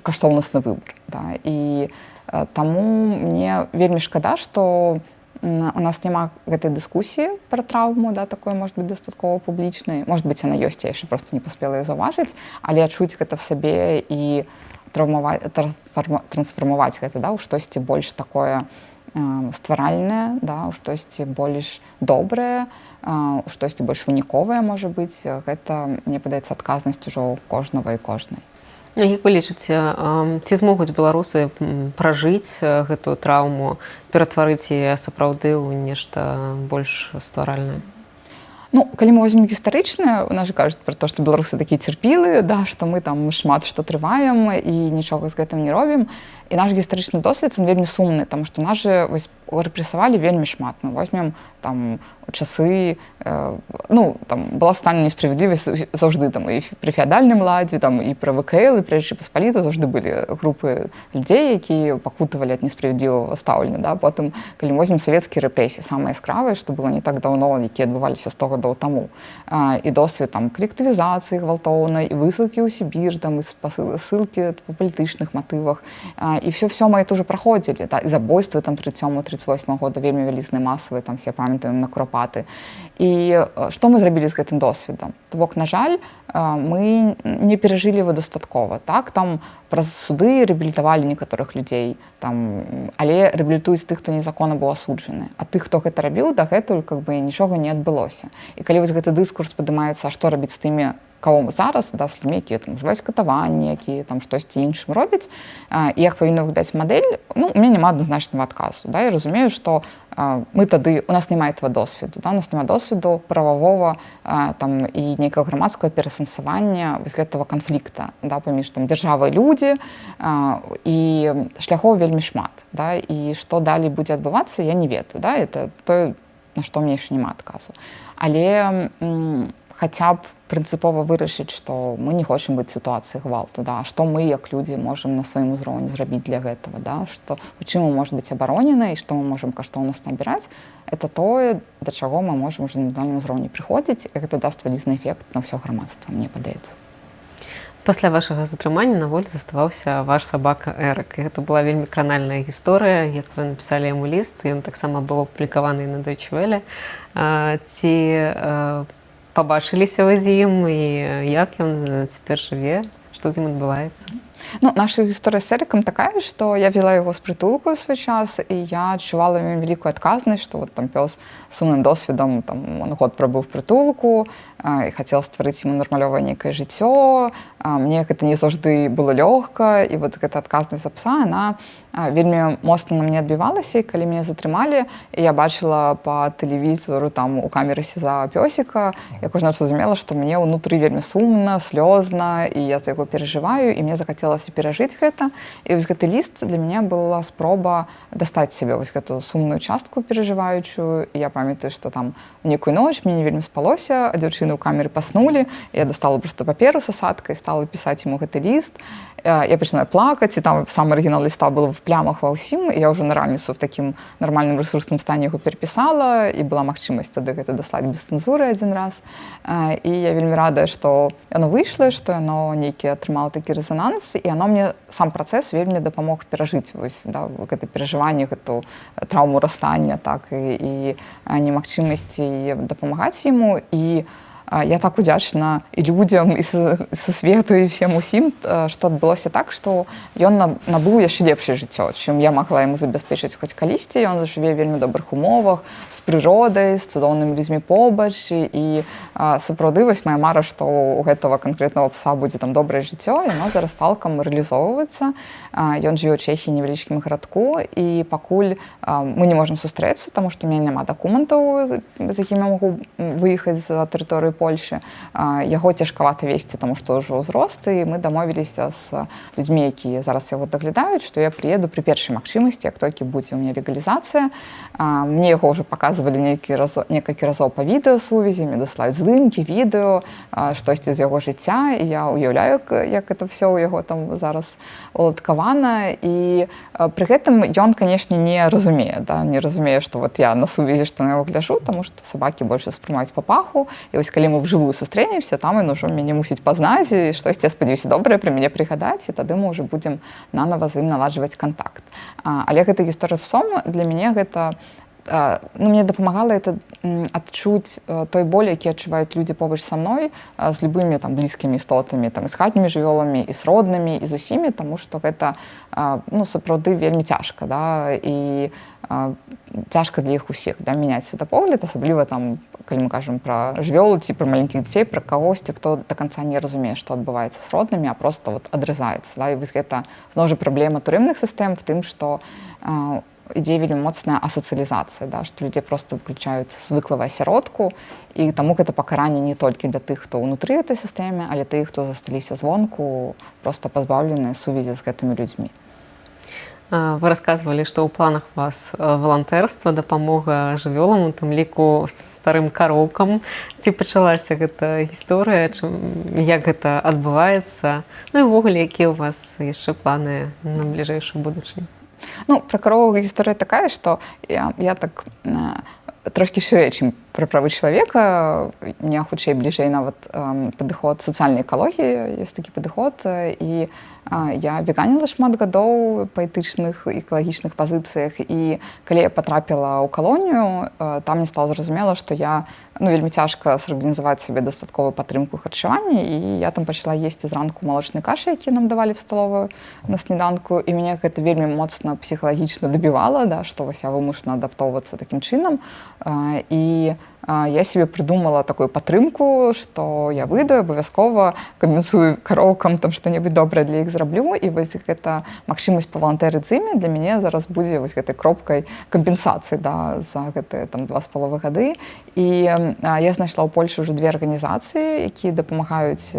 каштоўнасны выбар, да. І таму мне вельмі шкада, што у нас няма гэтай дыскусіі пра траўму, да, такой, может быть, дастаткова публічнай. Может быть, яна ёсць, я яшчэ просто не паспела яе заўважыць, але адчуць гэта в сабе і трансфармаваць гэта, да, ў штосьці больш такое стваральнае, да, у штосьці больш добрае, у штосьці больш выніковае, можа быць. Гэта, мне падаецца, адказнасць ужо кожнага і кожнай. Як вы лічыце, ці змогуць беларусы пражыць гэтую траўму, ператварыць яе сапраўды ў нешта больш стваральнае? Ну, калі мы возьмем гістарычнае, у нас же кажуць пра то, што беларусы такія цярпілыя, да, што мы там шмат што трываем і нічога з гэтым не робім. І наш гістарычны досвед, ён вельмі сумны, таму што нас же рэпрэсавалі вельмі шмат. Мы возьмем там часы, ну, там была стальная несправядлівасць заўжды, там, і пры феадальным ладзе, там, і пры ВКЛ, і пры Рэчы Паспалітай заўжды былі групы людзей, якія пакутавалі ад несправядлівага стаўлення, да. Потым, калі мы возьмем савецкія рэпрэсіі, самае яскравае, што было не так даўно, якія адбываліся 100 гадоў таму. І досвед там калектывізацыі гвалтоўнай, і высылкі ў Сібір, там, і ссылкі па палітычных матывах. І все мы это уже праходзілі, да, і забойствы там 37-38 года вельмі вялізныя масавыя, там все памятаем на Куропаты. І што мы зрабілі з гэтым досведам? То бок, на жаль, мы не перажылі его дастаткова, так, там праз суды рэабілітавалі некаторых людзей, там, але рэабілітуюць тых, хто незаконна быў асуджаны. А тых, хто гэта рабіў, дагэтуль как бы нічога не адбылося. І калі вось гэты дыскурс падымаецца, а што рабіць з тымі, кого мы зараз, да, з людзьмі, якія там ужываюць катаванні, якія там штосьці іншым робяць, і як павінна выглядаць мадэль, ну, у мяне няма адназначнага адказу. Да, я разумею, што мы тады, у нас няма этого досведу, да, у нас няма досведу прававого там, і нейкага грамадскага перасэнсавання вось гэтага канфлікта, да, паміж там дзяржавай людзі, і шляхоў вельмі шмат, да, і што далей будзе адбывацца, я не ведаю, да, это тое, на што мне яшчэ няма адказу. Але хаця б прынцыпова вырашыць, што мы не хочам быць сітуацыяй гвалту, да, што мы, як людзі, можам на сваім узроўні зрабіць для гэтага, да, што у чым мы можам быць абаронены і што мы можам каштоўнасць набіраць, это тое, да чаго мы можам уже на індывідуальным узроўні прыходзіць, і гэта даст вялізны эфект на ўсё грамадства, мне падаецца. Пасля вашага затрымання на волі заставаўся ваш сабака Эрык. І гэта была вельмі кранальная гісторыя, як вы напісалі яму ліст, ён таксама быў апублікаваны на Deutsche Welle. Ці пабачыліся вы з ім і як ён цяпер жыве, што з ім адбываецца? Ну, наша гісторыя з Эрыкам такая, што я взяла яго з прытулку ў свой час, і я адчувала вялікую адказнасць, што вот там пёс з сумным досведам, там, он год прабыў в прытулку, і хацела стварыць ему нармалёвае нейкае жыццё. Мне гэта не заўжды было лёгка, і вот гэта адказнасць за пса, яна вельмі моцна на мне адбівалася, і калі мяне затрымалі, і я бачыла па тэлевізору там у камеры СІЗА пёсіка, я кожны раз разумела, што мне ўнутры вельмі сумна, слёзна, і я за яго перажываю, і мне захацелася перажыць гэта. І вось гэты ліст для мяне была спроба дастаць сябе вось гэту сумную частку перажываючую. І я памятаю, што там нейкую ноч мне не вельмі спалося, а дзяўчыны ў камеры паснулі, я дастала проста паперу с асадкай, стала пісаць яму гэты ліст. Я пачынаю плакаць, і там сам арыгінал ліста был в плямах ва ўсім, і я ўжо на раніцу в такім нармальным рэсурсным стане яго перапісала, і была магчымасць тады гэта даслаць без цэнзуры адзін раз. І я вельмі радая, што яно выйшла, што яно нейкі атрымала такі рэзананс, і яно мне сам працэс вельмі дапамог перажыць вось, да, гэта перажыванне, гэту траўму расстання, так, і немагчымасці дапамагаць яму. І я так удзячна і людзям, і сусвету, і всем усім, што адбылося так, што ён набыў яшчэ лепшае жыццё, чым я магла яму забяспечыць хоць калісьці. Ён зажыве вельмі добрых умовах, з прыродай, з цудоўнымі людзьмі побач. І сапраўды вось моя мара, што у гэтага канкрэтнага пса будзе там добрае жыццё, яно зараз цалкам рэалізоўваецца. Ён жыве ў Чэхіі, невялічкім гарадку, і пакуль мы не можам сустрэцца, таму што у мяне няма дакументаў, з якімі я магу выехаць за тэрыторыю Польшы. Яго цяжкавата весці, таму што ўжо ўзрост, і мы дамовіліся з людзьмі, якія зараз яго даглядаюць, што я прыеду пры першай магчымасці, як толькі будзе ў мяне легалізацыя. Мне яго ўжо паказвалі некалькі разоў па відэасувязі, мне даслаюць здымкі, відэо, штосьці з яго жыцця, і я ўяўляю, як это ўсё ў яго там зараз уладкавана. І пры гэтым ён, канешне, не разумее, да? Не разумее, што вот я на сувязі, што на яго гляжу, таму што сабакі больш успрымаюць па паху. І вось калі мы вжывую сустрэнемся, там ён ужо мяне мусіць пазнаць, і штосьці, я спадзяюся, добрае пра мяне прыгадаць, і тады мы ўжо будзем нанава з ім наладжваць кантакт. Але гэта гісторыя з псом для мяне гэта ну, мне дапамагала это адчуць той боль, які адчуваюць людзі побач са мной з любымі там блізкімі істотамі, там і з хатнімі жывёламі, і з роднымі, і з усімі, таму што гэта ну, сапраўды вельмі цяжка, да, і цяжка для іх усіх, да, мяняць светапогляд, асабліва там, калі мы кажам пра жывёлу ці пра маленькіх дзяцей, пра кагосьці, хто да канца не разумее, што адбываецца з роднымі, а просто вот адрызаецца, да, і вось гэта зноў жа праблема турэмных сістэм в тым, што ідзе вельмі моцная асацыялізацыя, да, што людзі просто выключаюць звыклага асяродку, і таму гэта пакаранне не толькі для тых, хто ўнутры гэтай сістэме, але тых, хто засталіся звонку, просто пазбаўленыя сувязі з гэтымі людзьмі. Вы рассказывали, что ў планах у вас валантэрства, дапамога жывёлам, у тым ліку старым кароўкам. Ці пачалася гэта гісторыя, як гэта адбываецца? Ну і ўвогуле, якія ў вас яшчэ планы на бліжэйшую будучыню? Ну, пра карову гісторыя такая, што я так трошкі шырэй, чым пра правы чалавека, мне хутчэй бліжэй нават падыход сацыяльнай экалогіі, ёсць такі падыход, і я веганіла шмат гадоў па этычных экалагічных пазіцыях, і калі я патрапіла ў калонію, там мне стала зразумела, што я вельмі цяжка сарганізаваць сабе дастатковую падтрымку харчавання, і я там пачала есці зранку малочнай кашы, які нам давалі в сталовую на сніданку, і мяне гэта вельмі моцна псіхалагічна дабівала, да, што вось я вымушана адаптоўвацца такім чынам, і я себе придумала такую падтрымку, што я выйду, абавязкова кампенсую кароўкам там што-небудзь добрае для іх зраблю, і вось гэта магчымасць павалантэрыць з імі для мяне зараз будзе вось гэтай кропкай кампенсацыі, да, за гэтыя там 2,5 гады. І я знайшла ў Польшы ўжо 2 арганізацыі, якія дапамагаюць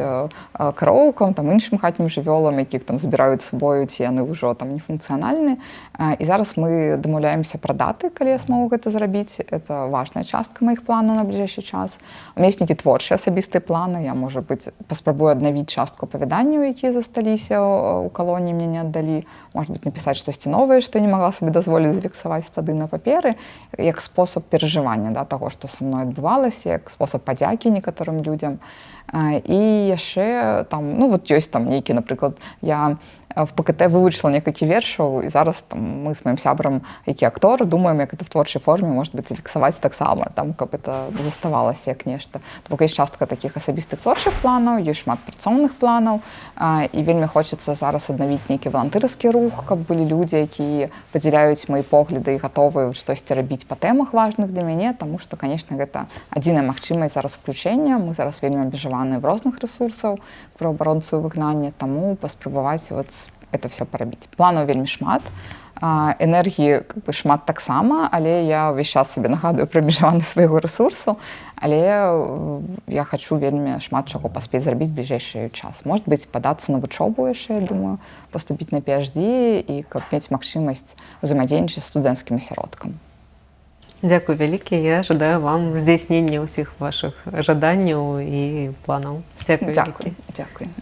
кароўкам, там іншым хатнім жывёлам, якіх там забіраюць з собою, ці яны ўжо там нефункцыянальны. І зараз мы дамаўляемся пра даты, калі я змогу гэта зрабіць. Это важная частка маіх планаў на бліжэйшы час. У мяне ёсць нейкія творчыя асабістыя планы. Я, можа быць, паспрабую аднавіць частку апавяданняў, якія засталіся ў калоніі, мне не аддалі. Можа быць, напісаць штосьці новае, што я не магла сабе дазволіць зафіксаваць тады на паперы, як спосаб перажывання, да, таго, што са мной адбывалася, як спосаб падзякі некаторым людзям. І яшчэ там, ну, вот ёсць там нейкі, напрыклад, я в ПКТ вывучыла некалькі вершаў, і зараз там, мы з маім сябрам, які актор, думаем, як это в творчай форме, может быть, зафіксаваць таксама, там, каб это заставалася як нешта. То бок ёсць частка такіх асабістых творчых планаў, ёсць шмат працоўных планаў, і вельмі хочацца зараз аднавіць нейкі валантырскі рух, каб былі людзі, якія падзяляюць мае погляды і гатовы штосьці рабіць па тэмах важных для мяне, таму што, канешне, гэта адзіная магчымасць зараз включэння. Мы зараз вельмі абмежаваны в розных рэсурсаў пра абаронцу і выгнанне, таму паспрабаваць вот это все парабіць. Планаў вельмі шмат, энергіі шмат таксама, але я ўвесь час сабе нагадую пра абмежаванасць свайго рэсурсу, але я хачу вельмі шмат чаго паспець зрабіць бліжэйшы час. Может быць, падацца на вучобу яшчэ, я думаю, паступіць на PhD і каб мець магчымасць узаемадзейнічаць з студэнцкім асяродкам. Дзякуй вялікі, я жадаю вам здзяйснення ўсіх вашых жаданняў і планаў. Дзякуй. Дзякуй.